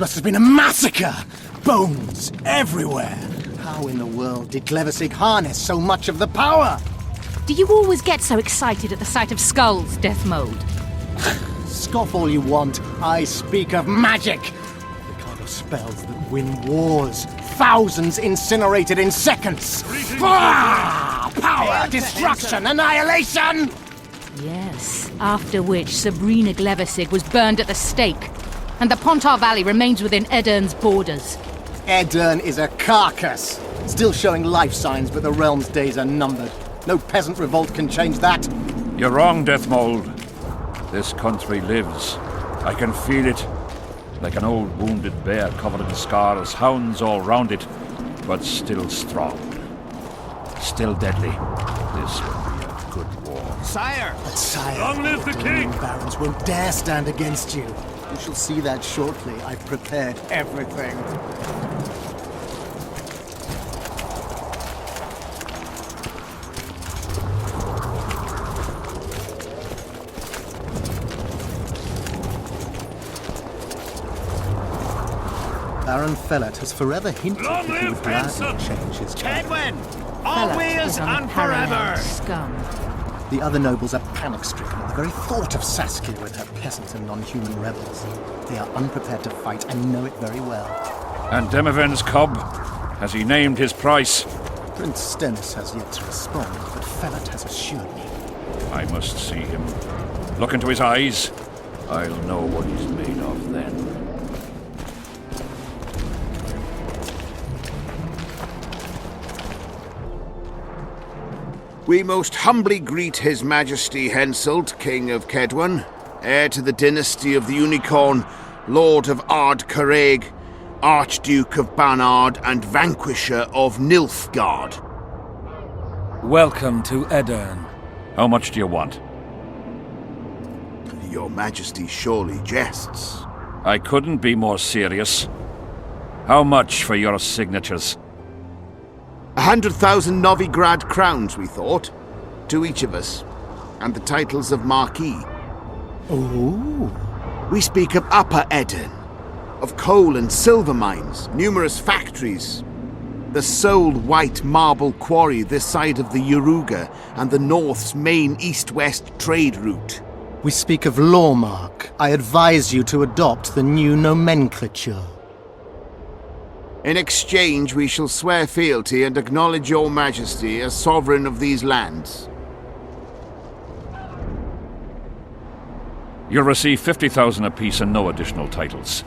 must have been a massacre! Bones everywhere! How in the world did Glevissig harness so much of the power? Do you always get so excited at the sight of skulls, Detmold? Scoff all you want, I speak of magic! The kind of spells that win wars. Thousands incinerated in seconds! Power, destruction, annihilation! Yes, after which Sabrina Glevissig was burned at the stake, and the Pontar Valley remains within Edern's borders. Edern is a carcass, still showing life signs, but the realm's days are numbered. No peasant revolt can change that. You're wrong, Detmold. This country lives. I can feel it. Like an old wounded bear covered in scars, hounds all round it, but still strong. Still deadly. This will be a good war. Sire! But sire, Long live the king! barons won't dare stand against you. You shall see that shortly. I've prepared everything. Baron Fellet has forever hinted Long that he live would gladly Henselt! change his Kaedweni! Fellow Always is and unparalleled forever! scum. The other nobles are panic-stricken at the very thought of Saskia with her peasant and non-human rebels. They are unprepared to fight and know it very well. And Demoven's cub? Has he named his price? Prince Stennis has yet to respond, but Fellet has assured me. I must see him. Look into his eyes. I'll know what he's made of then. We most humbly greet His Majesty Henselt, King of Kaedwen, heir to the dynasty of the Unicorn, Lord of Ard Carreg, Archduke of Banard, and Vanquisher of Nilfgaard. Welcome to Edern. How much do you want? Your Majesty surely jests. I couldn't be more serious. How much for your signatures? 100,000 Novigrad crowns, we thought, to each of us, and the titles of Marquis. Ooh. We speak of Upper Edern, of coal and silver mines, numerous factories, the sole white marble quarry this side of the Yaruga, and the North's main east-west trade route. We speak of Lawmark. I advise you to adopt the new nomenclature. In exchange, we shall swear fealty and acknowledge your Majesty as sovereign of these lands. You'll receive 50,000 apiece and no additional titles.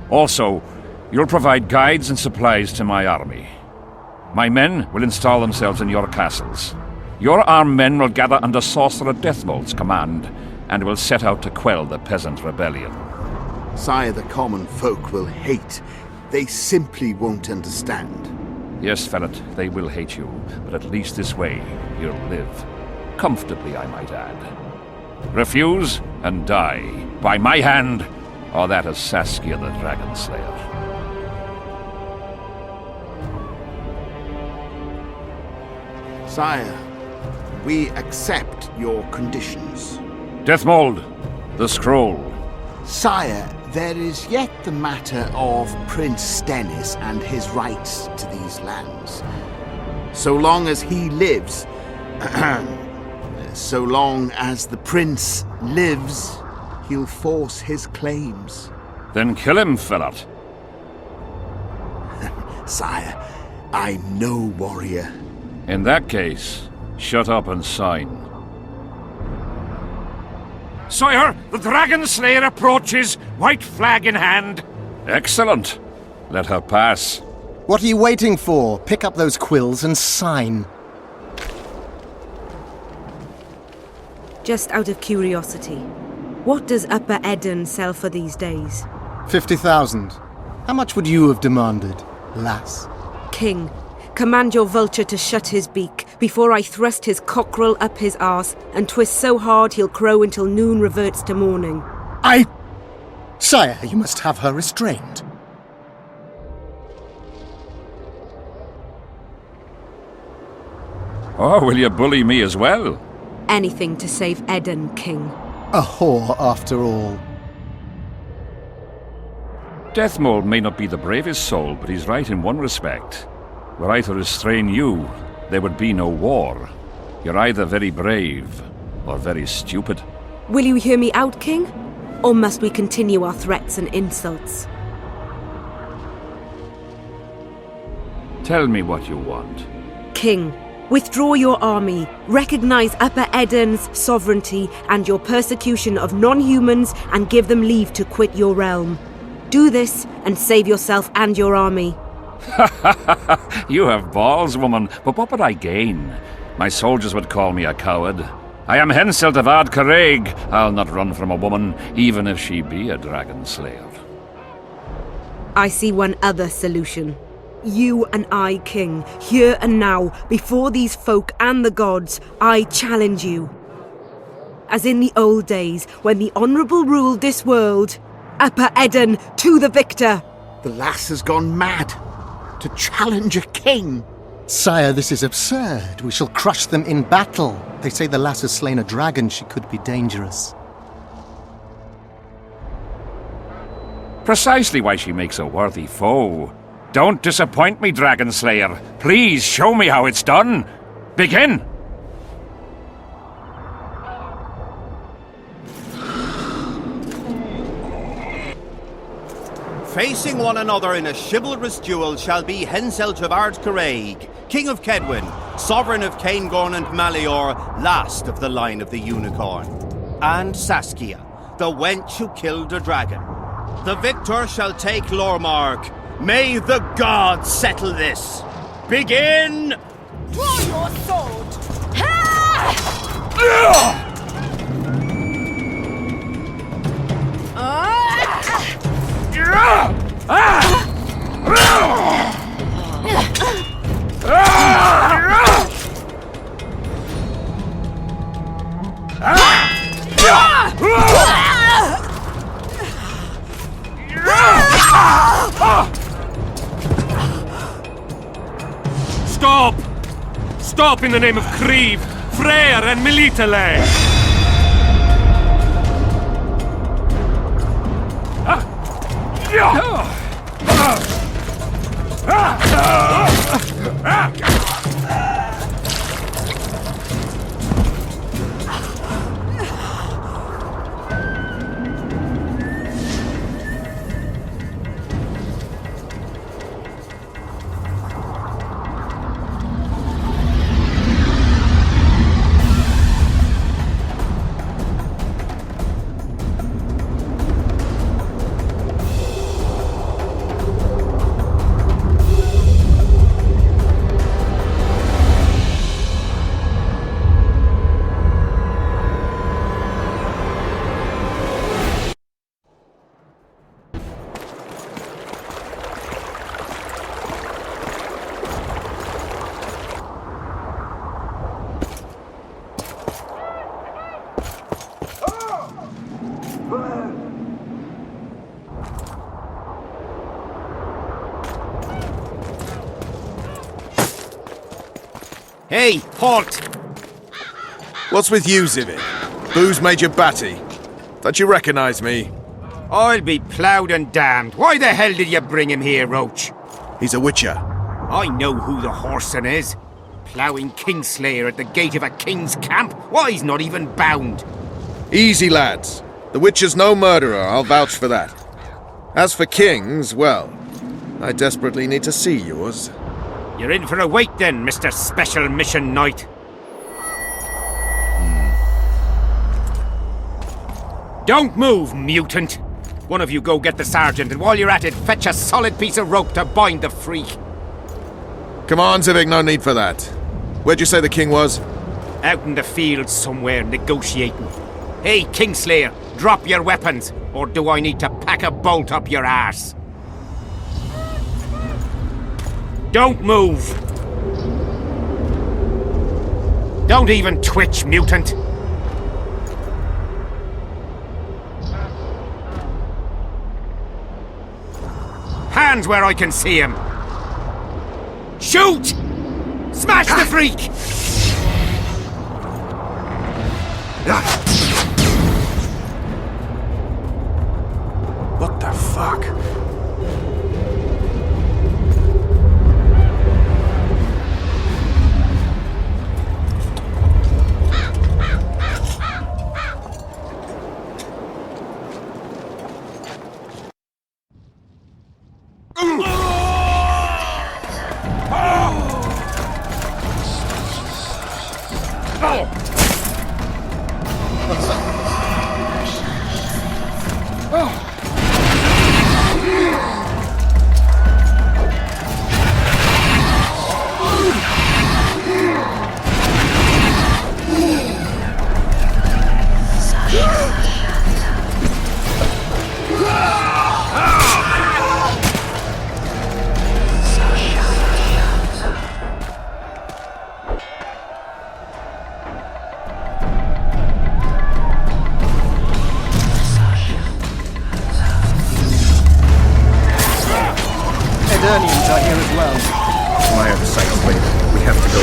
Also, you'll provide guides and supplies to my army. My men will install themselves in your castles. Your armed men will gather under Sorcerer Detmold's command and will set out to quell the peasant rebellion. Sire, the common folk will hate. They simply won't understand. Yes, Fellet, they will hate you, but at least this way you'll live. Comfortably, I might add. Refuse and die, by my hand, or that of Saskia the Dragon Slayer. Sire, we accept your conditions. Detmold, the scroll. Sire, there is yet the matter of Prince Stennis and his rights to these lands. So long as he lives, so long as the prince lives, he'll force his claims. Then kill him, Fellet. Sire, I'm no warrior. In that case, shut up and sign. Sire, the Dragon Slayer approaches, white flag in hand. Excellent. Let her pass. What are you waiting for? Pick up those quills and sign. Just out of curiosity, what does Upper Edern sell for these days? 50,000. How much would you have demanded, lass? King, command your vulture to shut his beak before I thrust his cockerel up his arse and twist so hard he'll crow until noon reverts to morning. Sire, you must have her restrained. Oh, will you bully me as well? Anything to save Edern, King. A whore, after all. Detmold may not be the bravest soul, but he's right in one respect. Were I to restrain you, there would be no war. You're either very brave, or very stupid. Will you hear me out, King? Or must we continue our threats and insults? Tell me what you want. King, withdraw your army, recognize Upper Eden's sovereignty and your persecution of non-humans, and give them leave to quit your realm. Do this and save yourself and your army. You have balls, woman, but what would I gain? My soldiers would call me a coward. I am Henselt of Ard-Caraig. I'll not run from a woman, even if she be a dragon slayer. I see one other solution. You and I, King, here and now, before these folk and the gods, I challenge you. As in the old days, when the Honourable ruled this world, Upper Eden to the victor! The lass has gone mad. To challenge a king. Sire, this is absurd. We shall crush them in battle. They say the lass has slain a dragon. She could be dangerous. Precisely why she makes a worthy foe. Don't disappoint me, Dragon Slayer. Please show me how it's done. Begin! Facing one another in a chivalrous duel shall be Henselt of Ard-Caraig, King of Kaedwen, Sovereign of Caingorn and Malior, last of the line of the Unicorn, and Saskia, the wench who killed a dragon. The victor shall take Lormark. May the gods settle this. Begin! Draw your sword! Stop! Stop in the name of Kriv, Freyr and Militale! Hey, halt! What's with you, Zivik? Booze Major Batty? Don't you recognize me? I'll be ploughed and damned. Why the hell did you bring him here, Roach? He's a witcher. I know who the whoreson is. Ploughing Kingslayer at the gate of a king's camp? Why, he's not even bound. Easy, lads. The witcher's no murderer, I'll vouch for that. As for kings, well, I desperately need to see yours. You're in for a wait then, Mr. Special Mission Knight. Don't move, mutant! One of you go get the sergeant, and while you're at it, fetch a solid piece of rope to bind the freak. Come on, Zivik, no need for that. Where'd you say the king was? Out in the field somewhere, negotiating. Hey, Kingslayer, drop your weapons, or do I need to pack a bolt up your arse? Don't move! Don't even twitch, mutant! Hands where I can see him! Shoot! Smash the freak! What the fuck? Eternians are here as well. My other sight later. We have to go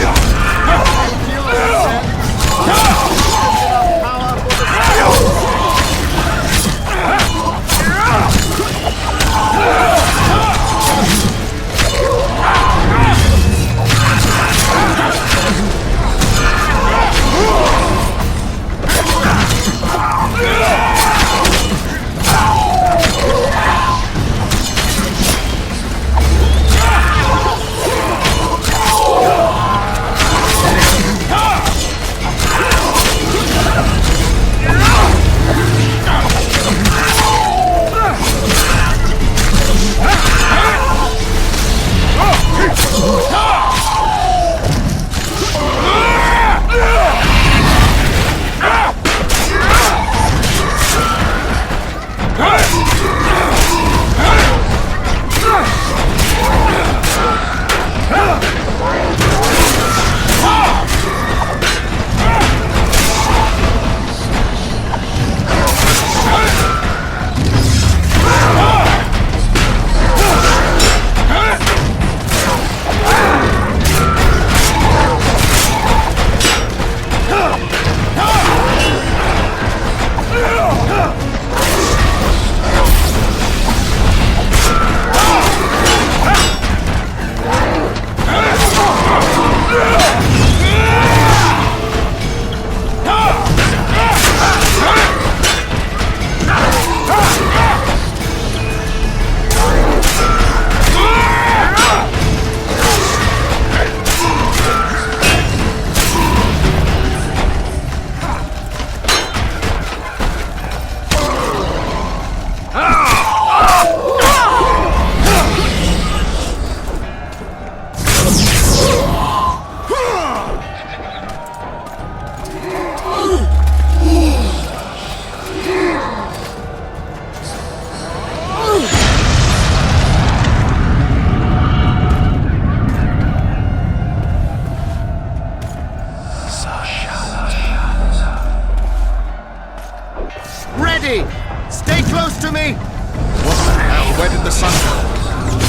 Ready! Stay close to me! What the hell? Where did the sun go?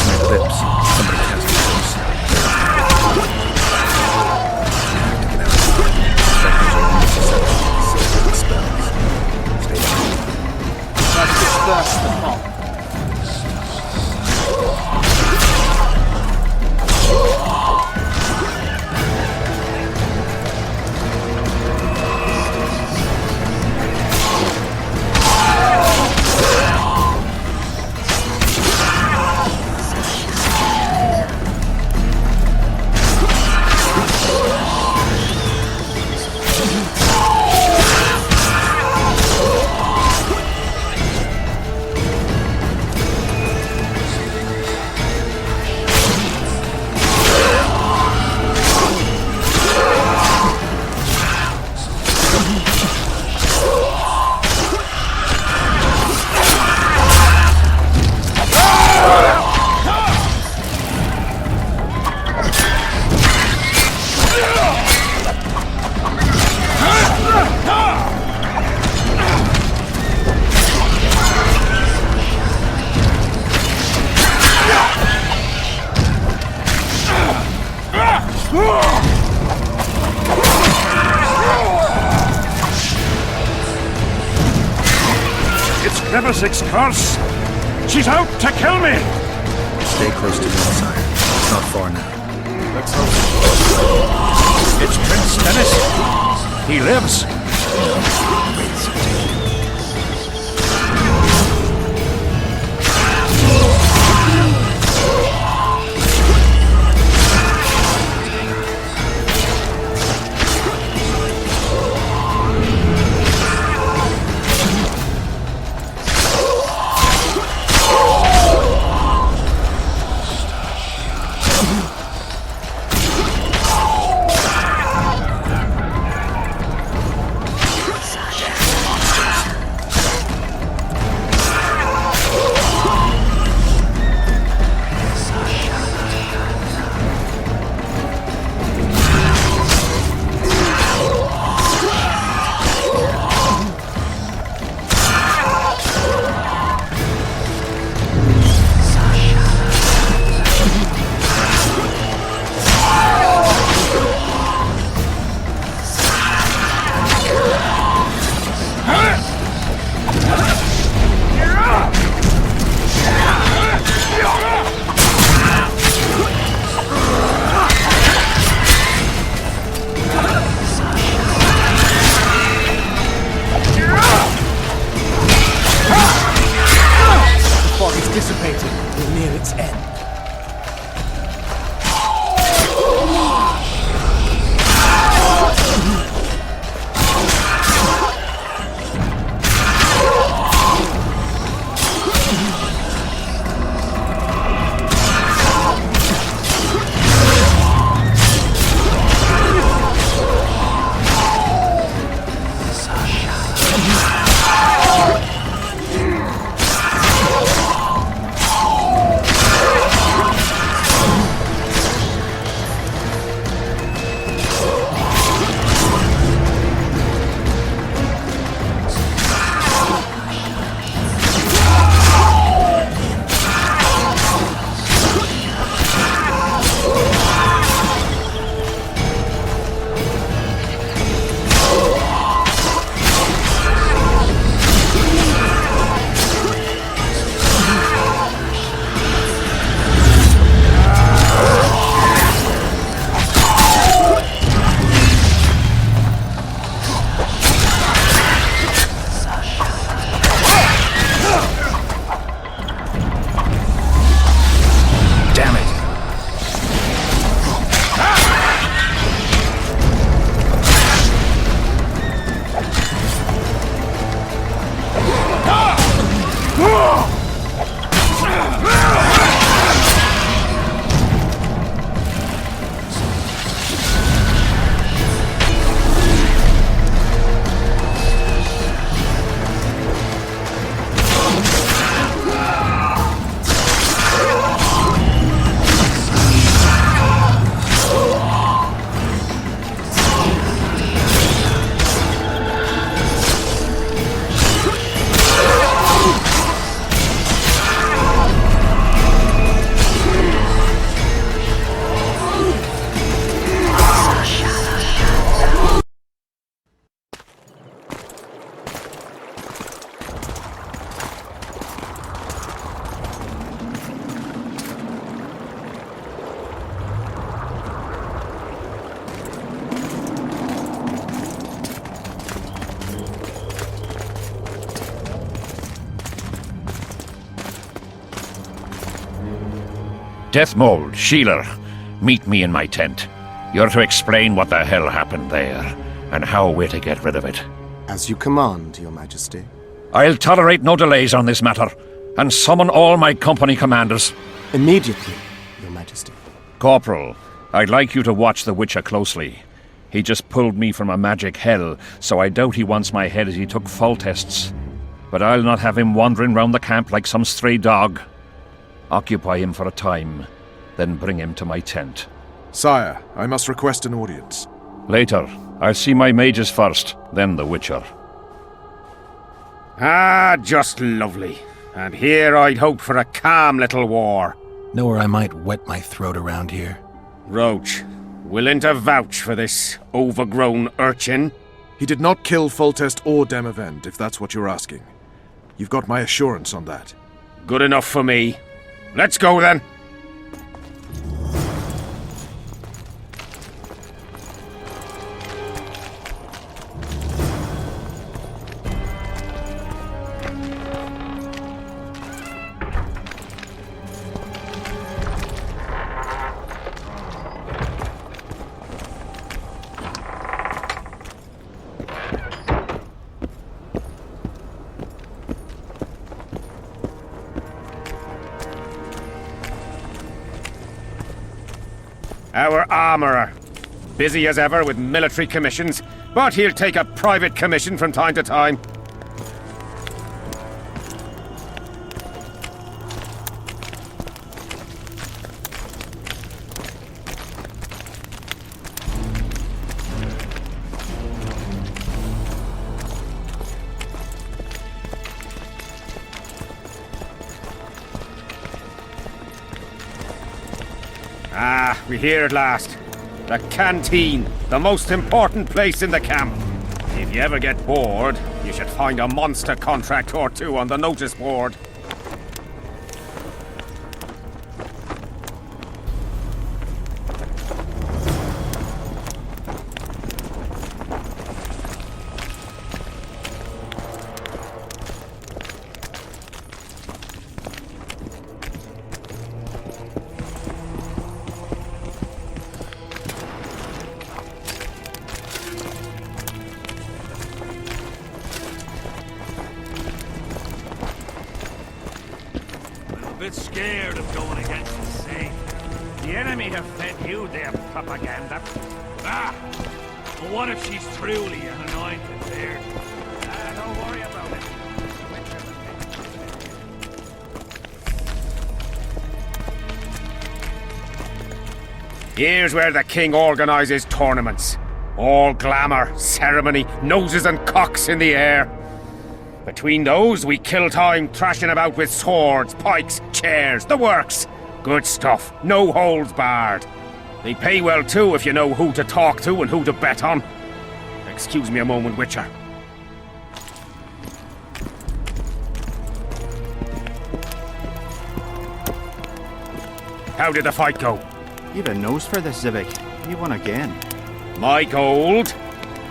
My lips. Somebody cast me close. Stay tuned. Try to disperse the fog. Levesig's curse! She's out to kill me! Stay close to me, sire. It's not far now. Let's hope. It's Prince Dennis. He lives. Detmold, Sheeler, meet me in my tent. You're to explain what the hell happened there, and how we're to get rid of it. As you command, Your Majesty. I'll tolerate no delays on this matter, and summon all my company commanders. Immediately, Your Majesty. Corporal, I'd like you to watch the Witcher closely. He just pulled me from a magic hell, so I doubt he wants my head as he took fall tests. But I'll not have him wandering round the camp like some stray dog. Occupy him for a time, then bring him to my tent. Sire, I must request an audience. Later. I'll see my mages first, then the Witcher. Ah, just lovely. And here I'd hoped for a calm little war. Know where I might wet my throat around here? Roach, willing to vouch for this overgrown urchin? He did not kill Foltest or Demavend, if that's what you're asking. You've got my assurance on that. Good enough for me. Let's go then. Our armourer. Busy as ever with military commissions, but he'll take a private commission from time to time. Ah, we're here at last. The canteen, the most important place in the camp. If you ever get bored, you should find a monster contract or two on the notice board. Bit scared of going against the sea. The enemy have fed you their propaganda. Ah! But what if she's truly an anointed beard? Don't worry about it. Here's where the king organises tournaments. All glamour, ceremony, noses and cocks in the air. Between those, we kill time thrashing about with swords, pikes, chairs, the works. Good stuff, no holds barred. They pay well too if you know who to talk to and who to bet on. Excuse me a moment, Witcher. How did the fight go? You've a nose for this, Zivik. You won again. My gold.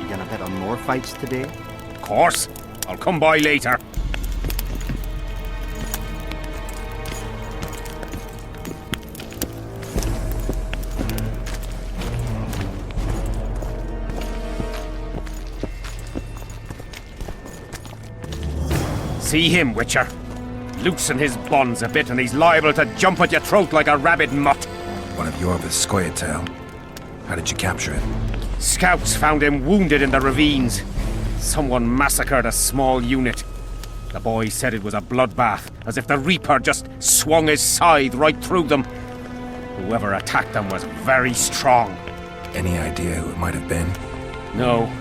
You gonna bet on more fights today? Of course. I'll come by later. See him, Witcher. Loosen his bonds a bit and he's liable to jump at your throat like a rabid mutt. One of Yorva's Skoyatel. How did you capture it? Scouts found him wounded in the ravines. Someone massacred a small unit. The boy said it was a bloodbath, as if the Reaper just swung his scythe right through them. Whoever attacked them was very strong. Any idea who it might have been? No.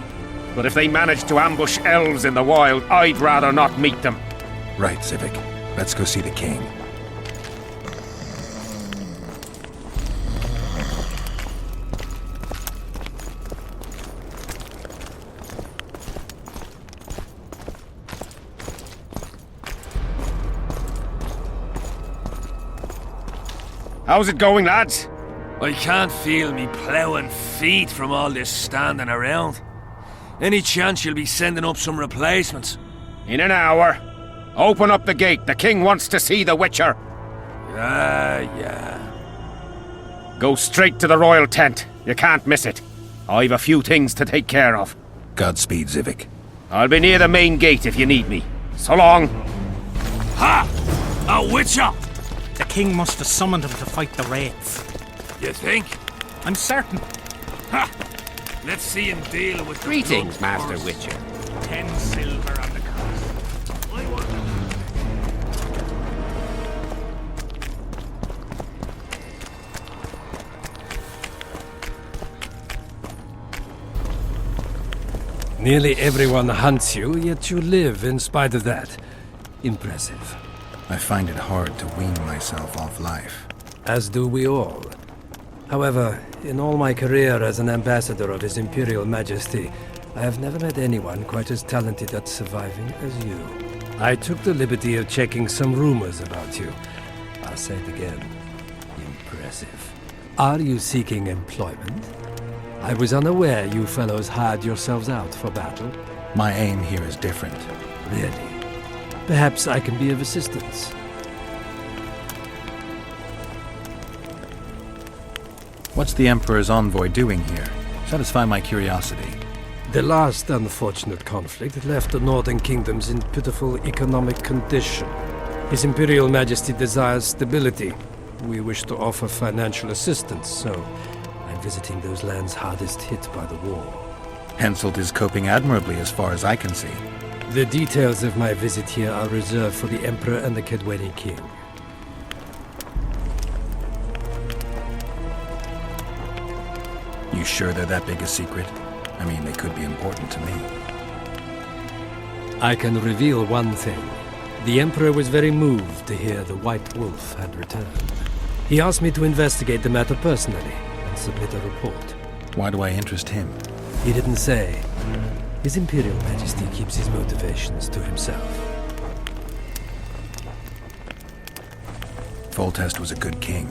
But if they managed to ambush elves in the wild, I'd rather not meet them. Right, Civic. Let's go see the king. How's it going, lads? I can't feel me ploughing feet from all this standing around. Any chance you'll be sending up some replacements? In an hour. Open up the gate. The king wants to see the Witcher. Yeah. Go straight to the royal tent. You can't miss it. I've a few things to take care of. Godspeed, Zivik. I'll be near the main gate if you need me. So long. Ha! A witcher! The king must have summoned him to fight the wraiths. You think? I'm certain. Ha! Let's see him deal with the Greetings, blood Master first. Witcher. 10 silver on the cost. I want Nearly everyone hunts you, yet you live in spite of that. Impressive. I find it hard to wean myself off life. As do we all. However, in all my career as an ambassador of His Imperial Majesty, I have never met anyone quite as talented at surviving as you. I took the liberty of checking some rumors about you. I'll say it again. Impressive. Are you seeking employment? I was unaware you fellows hired yourselves out for battle. My aim here is different. Really? Perhaps I can be of assistance. What's the Emperor's envoy doing here? Satisfy my curiosity. The last unfortunate conflict left the northern kingdoms in pitiful economic condition. His Imperial Majesty desires stability. We wish to offer financial assistance, so I'm visiting those lands hardest hit by the war. Henselt is coping admirably as far as I can see. The details of my visit here are reserved for the Emperor and the Kaedweni King. You sure they're that big a secret? I mean, they could be important to me. I can reveal one thing. The Emperor was very moved to hear the White Wolf had returned. He asked me to investigate the matter personally and submit a report. Why do I interest him? He didn't say. His Imperial Majesty keeps his motivations to himself. Foltest was a good king.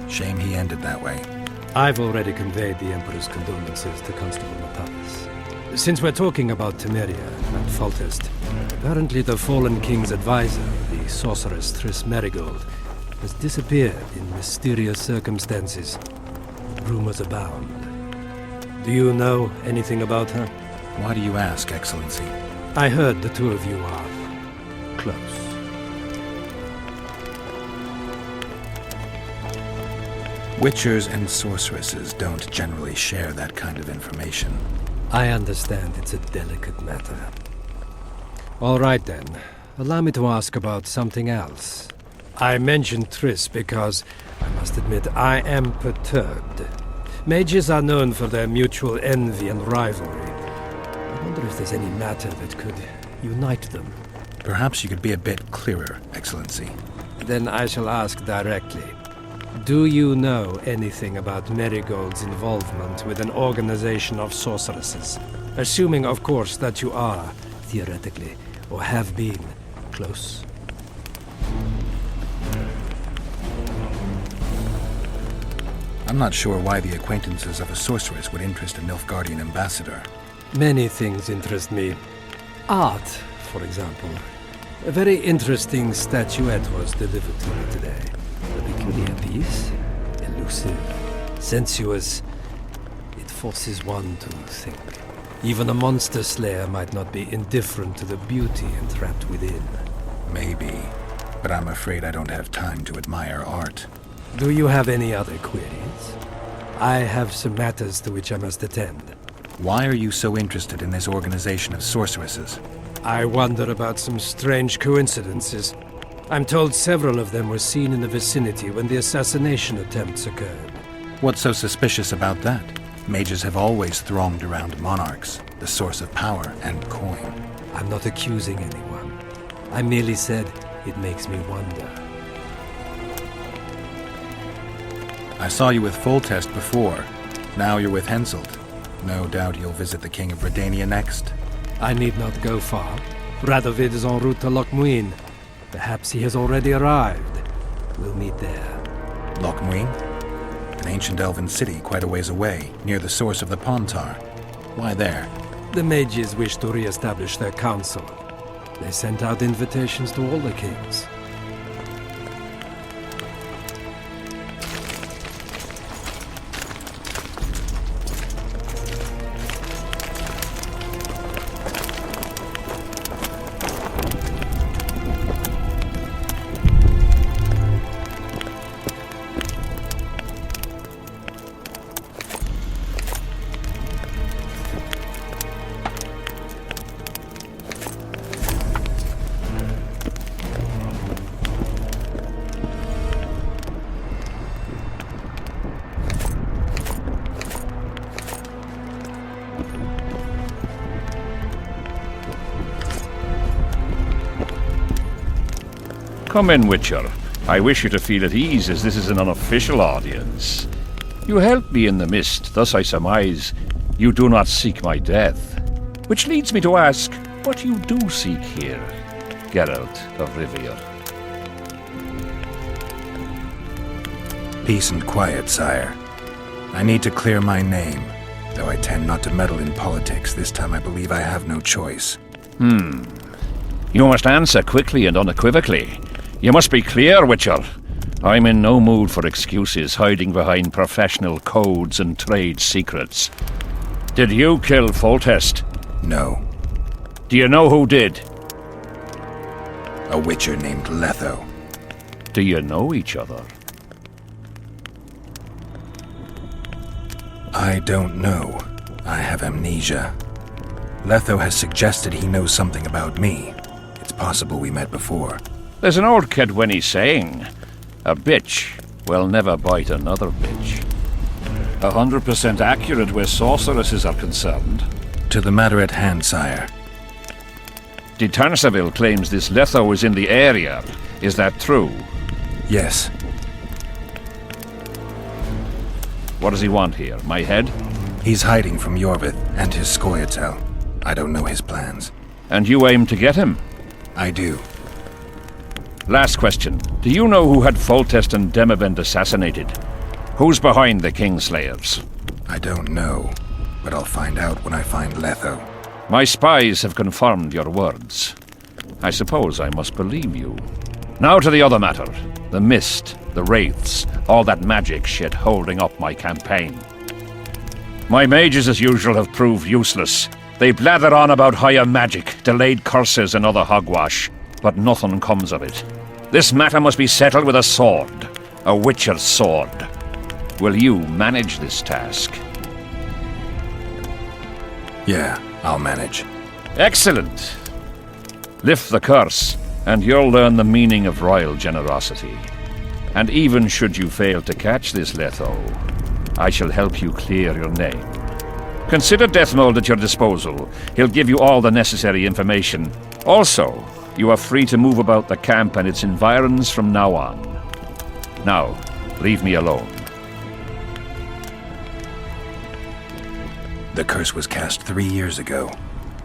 Shame he ended that way. I've already conveyed the Emperor's condolences to Constable Natalis. Since we're talking about Temeria and Foltest, apparently the fallen king's advisor, the sorceress Triss Merigold, has disappeared in mysterious circumstances. Rumors abound. Do you know anything about her? Why do you ask, Excellency? I heard the two of you are close. Witchers and sorceresses don't generally share that kind of information. I understand it's a delicate matter. All right then. Allow me to ask about something else. I mentioned Triss because, I must admit, I am perturbed. Mages are known for their mutual envy and rivalry. I wonder if there's any matter that could unite them. Perhaps you could be a bit clearer, Excellency. Then I shall ask directly. Do you know anything about Merigold's involvement with an organization of sorceresses? Assuming, of course, that you are, theoretically, or have been, close. I'm not sure why the acquaintances of a sorceress would interest a Nilfgaardian ambassador. Many things interest me. Art, for example. A very interesting statuette was delivered to me today. A peculiar piece. Elusive. Sensuous. It forces one to think. Even a monster slayer might not be indifferent to the beauty entrapped within. Maybe. But I'm afraid I don't have time to admire art. Do you have any other queries? I have some matters to which I must attend. Why are you so interested in this organization of sorceresses? I wonder about some strange coincidences. I'm told several of them were seen in the vicinity when the assassination attempts occurred. What's so suspicious about that? Mages have always thronged around monarchs, the source of power and coin. I'm not accusing anyone. I merely said it makes me wonder. I saw you with Foltest before. Now you're with Henselt. No doubt you'll visit the King of Redania next. I need not go far. Radovid is en route to Lochmuin. Perhaps he has already arrived. We'll meet there. Lochmuin? An ancient elven city quite a ways away, near the source of the Pontar. Why there? The mages wish to re-establish their council. They sent out invitations to all the kings. Come in, Witcher. I wish you to feel at ease, as this is an unofficial audience. You helped me in the mist, thus I surmise you do not seek my death. Which leads me to ask what you do seek here, Geralt of Rivia. Peace and quiet, sire. I need to clear my name. Though I tend not to meddle in politics, this time I believe I have no choice. You must answer quickly and unequivocally. You must be clear, Witcher. I'm in no mood for excuses hiding behind professional codes and trade secrets. Did you kill Foltest? No. Do you know who did? A witcher named Letho. Do you know each other? I don't know. I have amnesia. Letho has suggested he knows something about me. It's possible we met before. There's an old Kaedweni saying, a bitch will never bite another bitch. 100% accurate where sorceresses are concerned. To the matter at hand, sire. De Tarnseville claims this Letho is in the area. Is that true? Yes. What does he want here? My head? He's hiding from Yorvith and his Scoia'tael. I don't know his plans. And you aim to get him? I do. Last question. Do you know who had Foltest and Demavend assassinated? Who's behind the Kingslayers? I don't know, but I'll find out when I find Letho. My spies have confirmed your words. I suppose I must believe you. Now to the other matter. The mist, the wraiths, all that magic shit holding up my campaign. My mages, as usual, have proved useless. They blather on about higher magic, delayed curses and other hogwash, but nothing comes of it. This matter must be settled with a sword. A witcher's sword. Will you manage this task? Yeah, I'll manage. Excellent. Lift the curse, and you'll learn the meaning of royal generosity. And even should you fail to catch this Letho, I shall help you clear your name. Consider Detmold at your disposal. He'll give you all the necessary information. Also, you are free to move about the camp and its environs from now on. Now, leave me alone. The curse was cast 3 years ago.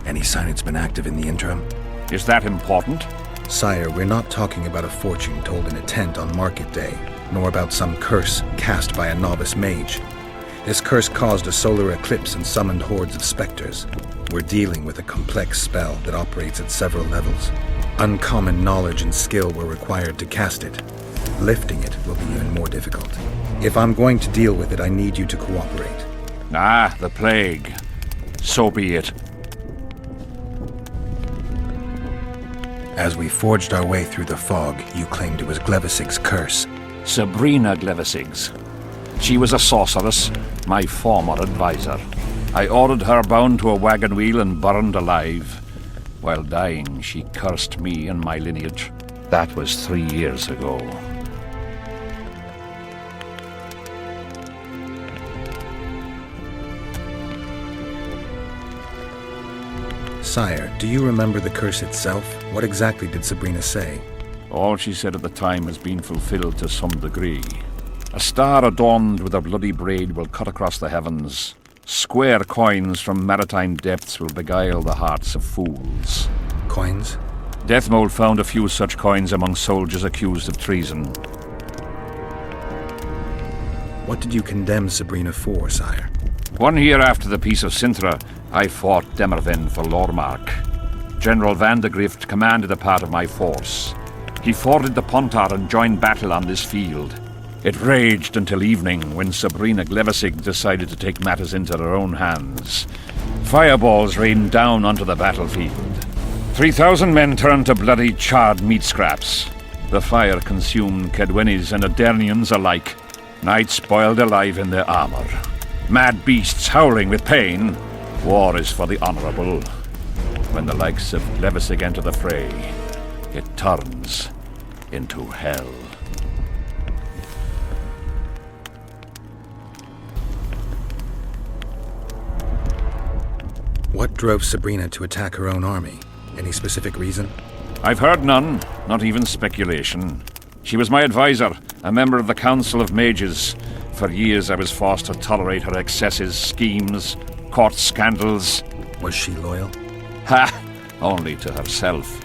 Any sign it's been active in the interim? Is that important? Sire, we're not talking about a fortune told in a tent on market day, nor about some curse cast by a novice mage. This curse caused a solar eclipse and summoned hordes of specters. We're dealing with a complex spell that operates at several levels. Uncommon knowledge and skill were required to cast it. Lifting it will be even more difficult. If I'm going to deal with it, I need you to cooperate. Ah, the plague. So be it. As we forged our way through the fog, you claimed it was Glevisig's curse. Sabrina Glevisig's. She was a sorceress, my former advisor. I ordered her bound to a wagon wheel and burned alive. While dying, she cursed me and my lineage. That was 3 years ago. Sire, do you remember the curse itself? What exactly did Sabrina say? All she said at the time has been fulfilled to some degree. A star adorned with a bloody braid will cut across the heavens. Square coins from maritime depths will beguile the hearts of fools. Coins? Detmold found a few such coins among soldiers accused of treason. What did you condemn Sabrina for, sire? 1 year after the Peace of Sintra, I fought Demerven for Lormark. General Vandegrift commanded a part of my force. He forded the Pontar and joined battle on this field. It raged until evening, when Sabrina Glevisig decided to take matters into her own hands. Fireballs rained down onto the battlefield. 3,000 men turned to bloody charred meat scraps. The fire consumed Kaedwenis and Adernians alike. Knights boiled alive in their armor. Mad beasts howling with pain. War is for the honorable. When the likes of Glevisig enter the fray, it turns into hell. What drove Sabrina to attack her own army? Any specific reason? I've heard none, not even speculation. She was my advisor, a member of the Council of Mages. For years I was forced to tolerate her excesses, schemes, court scandals. Was she loyal? Ha! Only to herself.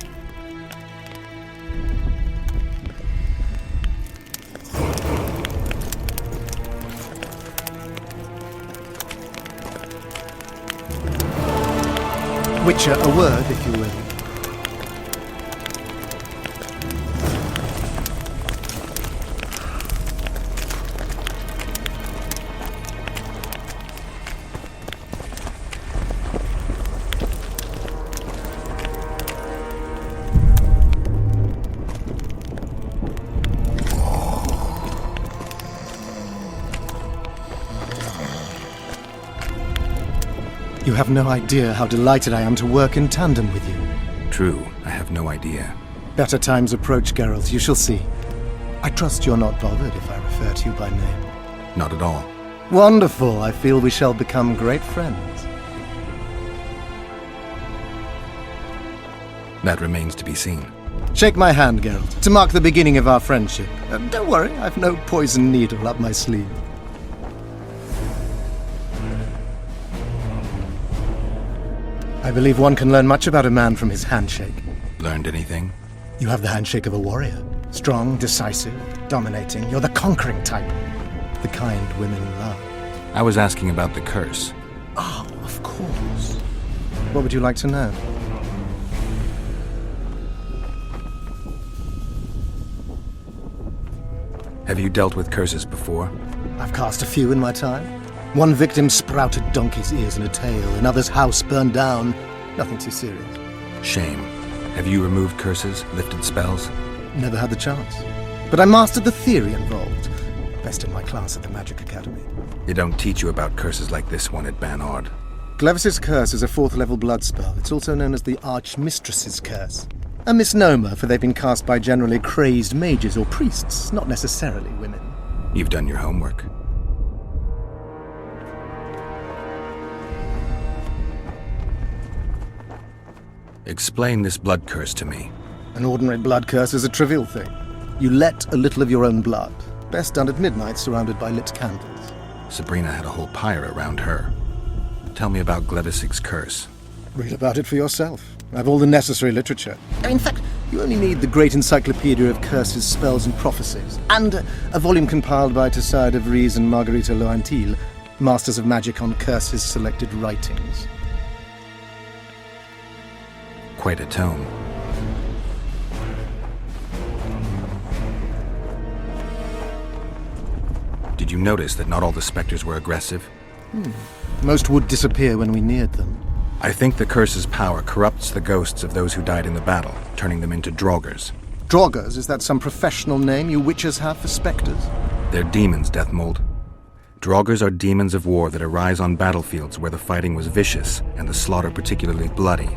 Witcher, a word, if you will. You have no idea how delighted I am to work in tandem with you. True, I have no idea. Better times approach, Geralt, you shall see. I trust you're not bothered if I refer to you by name. Not at all. Wonderful, I feel we shall become great friends. That remains to be seen. Shake my hand, Geralt, to mark the beginning of our friendship. Don't worry, I've no poison needle up my sleeve. I believe one can learn much about a man from his handshake. Learned anything? You have the handshake of a warrior. Strong, decisive, dominating. You're the conquering type. The kind women love. I was asking about the curse. Oh, of course. What would you like to know? Have you dealt with curses before? I've cast a few in my time. One victim sprouted donkey's ears and a tail, another's house burned down. Nothing too serious. Shame. Have you removed curses, lifted spells? Never had the chance. But I mastered the theory involved. Best in my class at the Magic Academy. They don't teach you about curses like this one at Banord. Glevis's curse is a 4th level blood spell. It's also known as the Archmistress's curse. A misnomer, for they've been cast by generally crazed mages or priests, not necessarily women. You've done your homework. Explain this blood curse to me. An ordinary blood curse is a trivial thing. You let a little of your own blood. Best done at midnight, surrounded by lit candles. Sabrina had a whole pyre around her. Tell me about Glevis's curse. Read about it for yourself. I have all the necessary literature. In fact, you only need the Great Encyclopedia of Curses, Spells and Prophecies, and a volume compiled by Tesside of Vries and Margarita Loantil, Masters of Magic on Curses Selected Writings. Quite a tome. Did you notice that not all the specters were aggressive? Most would disappear when we neared them. I think the curse's power corrupts the ghosts of those who died in the battle, turning them into draugrs. Draugrs? Is that some professional name you witches have for specters? They're demons, Detmold. Draugrs are demons of war that arise on battlefields where the fighting was vicious and the slaughter particularly bloody.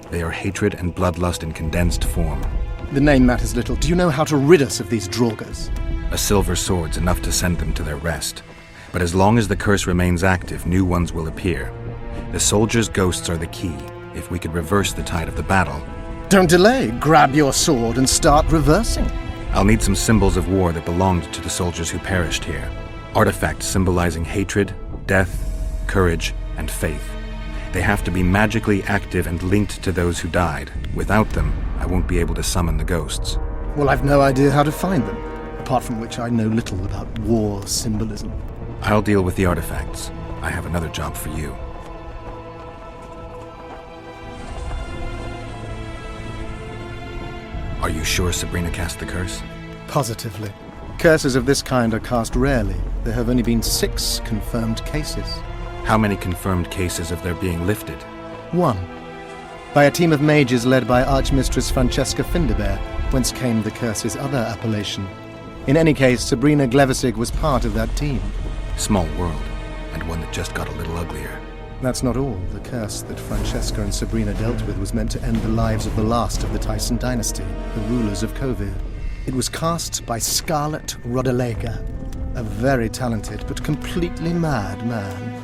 They are hatred and bloodlust in condensed form. The name matters little. Do you know how to rid us of these draugrs? A silver sword's enough to send them to their rest. But as long as the curse remains active, new ones will appear. The soldiers' ghosts are the key. If we could reverse the tide of the battle... Don't delay. Grab your sword and start reversing. I'll need some symbols of war that belonged to the soldiers who perished here. Artifacts symbolizing hatred, death, courage, and faith. They have to be magically active and linked to those who died. Without them, I won't be able to summon the ghosts. Well, I've no idea how to find them, apart from which I know little about war symbolism. I'll deal with the artifacts. I have another job for you. Are you sure Sabrina cast the curse? Positively. Curses of this kind are cast rarely. There have only been 6 confirmed cases. How many confirmed cases of their being lifted? 1. By a team of mages led by Archmistress Francesca Finderbear, whence came the curse's other appellation. In any case, Sabrina Glevisig was part of that team. Small world, and one that just got a little uglier. That's not all. The curse that Francesca and Sabrina dealt with was meant to end the lives of the last of the Tyson dynasty, the rulers of Kovir. It was cast by Scarlet Rodalega, a very talented but completely mad man.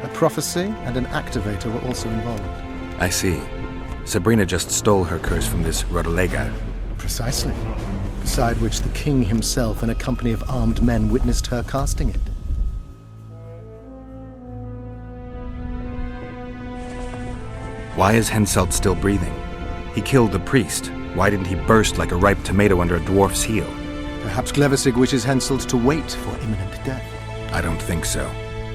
A prophecy and an activator were also involved. I see. Sabrina just stole her curse from this Rodolega. Precisely. Beside which the king himself and a company of armed men witnessed her casting it. Why is Henselt still breathing? He killed the priest. Why didn't he burst like a ripe tomato under a dwarf's heel? Perhaps Glevissig wishes Henselt to wait for imminent death. I don't think so.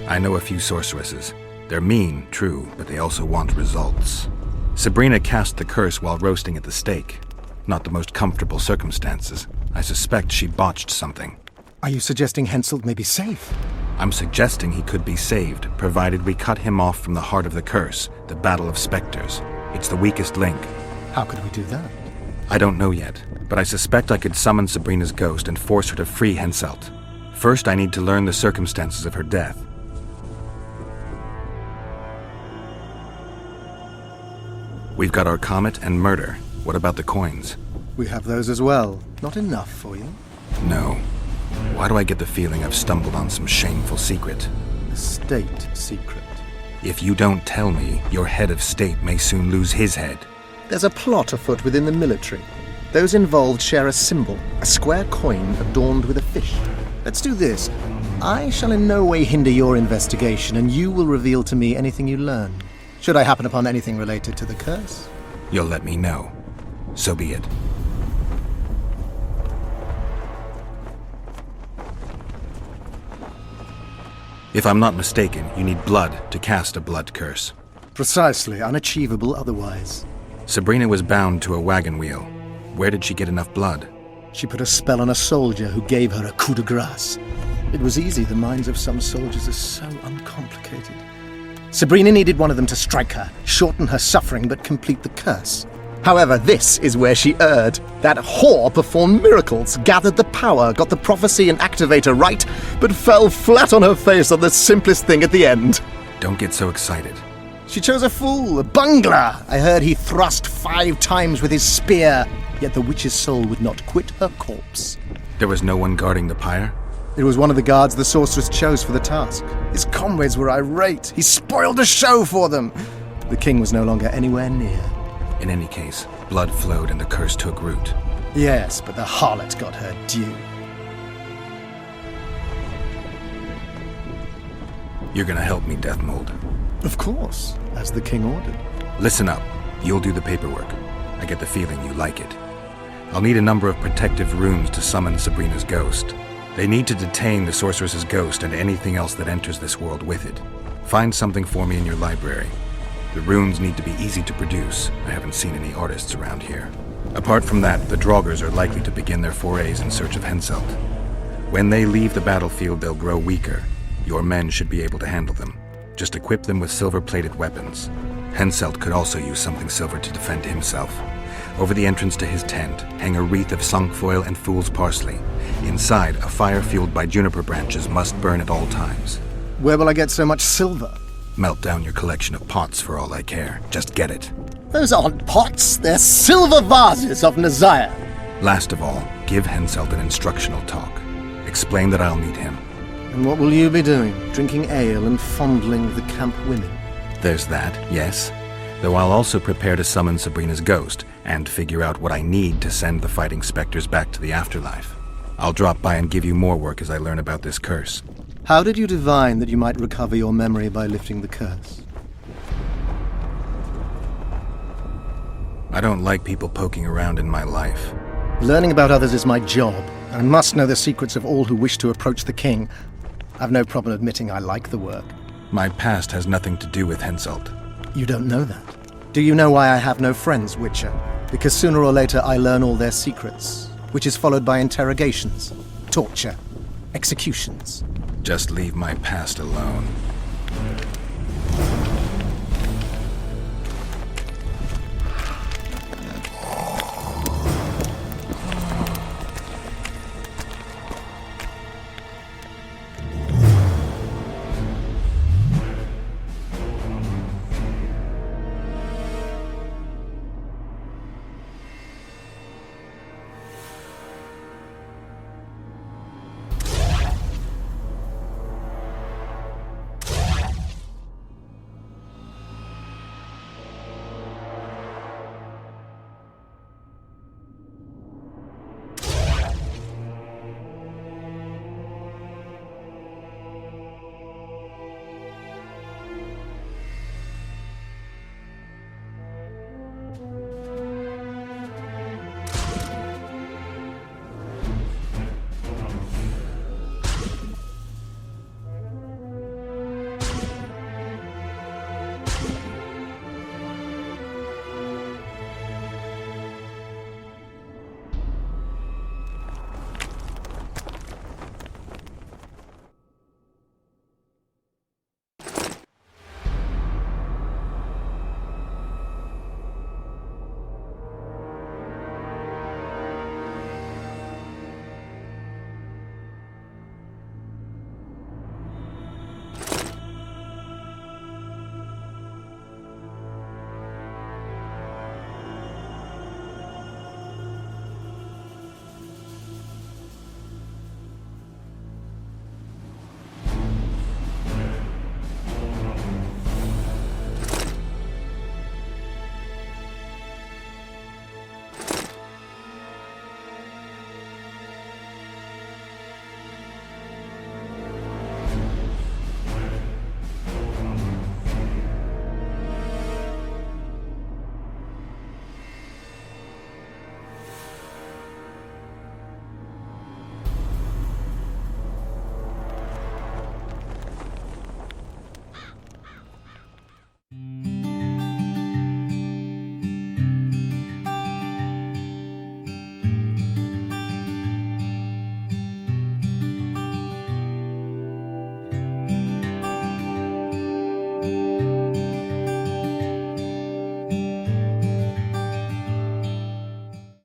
I know a few sorceresses. They're mean, true, but they also want results. Sabrina cast the curse while roasting at the stake. Not the most comfortable circumstances. I suspect she botched something. Are you suggesting Henselt may be safe? I'm suggesting he could be saved, provided we cut him off from the heart of the curse, the Battle of Spectres. It's the weakest link. How could we do that? I don't know yet, but I suspect I could summon Sabrina's ghost and force her to free Henselt. First, I need to learn the circumstances of her death. We've got our comet and murder. What about the coins? We have those as well. Not enough for you? No. Why do I get the feeling I've stumbled on some shameful secret? A state secret. If you don't tell me, your head of state may soon lose his head. There's a plot afoot within the military. Those involved share a symbol, a square coin adorned with a fish. Let's do this. I shall in no way hinder your investigation, and you will reveal to me anything you learn. Should I happen upon anything related to the curse? You'll let me know. So be it. If I'm not mistaken, you need blood to cast a blood curse. Precisely, unachievable otherwise. Sabrina was bound to a wagon wheel. Where did she get enough blood? She put a spell on a soldier who gave her a coup de grace. It was easy, the minds of some soldiers are so uncomplicated. Sabrina needed one of them to strike her, shorten her suffering, but complete the curse. However, this is where she erred. That whore performed miracles, gathered the power, got the prophecy and activator right, but fell flat on her face on the simplest thing at the end. Don't get so excited. She chose a fool, a bungler. I heard he thrust 5 times with his spear, yet the witch's soul would not quit her corpse. There was no one guarding the pyre? It was one of the guards the sorceress chose for the task. His comrades were irate. He spoiled the show for them. The king was no longer anywhere near. In any case, blood flowed and the curse took root. Yes, but the harlot got her due. You're gonna help me, Detmold. Of course, as the king ordered. Listen up. You'll do the paperwork. I get the feeling you like it. I'll need a number of protective runes to summon Sabrina's ghost. They need to detain the sorceress's ghost and anything else that enters this world with it. Find something for me in your library. The runes need to be easy to produce. I haven't seen any artists around here. Apart from that, the Draugrs are likely to begin their forays in search of Henselt. When they leave the battlefield, they'll grow weaker. Your men should be able to handle them. Just equip them with silver-plated weapons. Henselt could also use something silver to defend himself. Over the entrance to his tent, hang a wreath of cinquefoil and fool's parsley. Inside, a fire fueled by juniper branches must burn at all times. Where will I get so much silver? Melt down your collection of pots for all I care. Just get it. Those aren't pots, they're silver vases of Nazaya. Last of all, give Henselt an instructional talk. Explain that I'll meet him. And what will you be doing? Drinking ale and fondling the camp women? There's that, yes. Though I'll also prepare to summon Sabrina's ghost and figure out what I need to send the fighting specters back to the afterlife. I'll drop by and give you more work as I learn about this curse. How did you divine that you might recover your memory by lifting the curse? I don't like people poking around in my life. Learning about others is my job. I must know the secrets of all who wish to approach the king. I've no problem admitting I like the work. My past has nothing to do with Henselt. You don't know that. Do you know why I have no friends, Witcher? Because sooner or later I learn all their secrets, which is followed by interrogations, torture, executions. Just leave my past alone.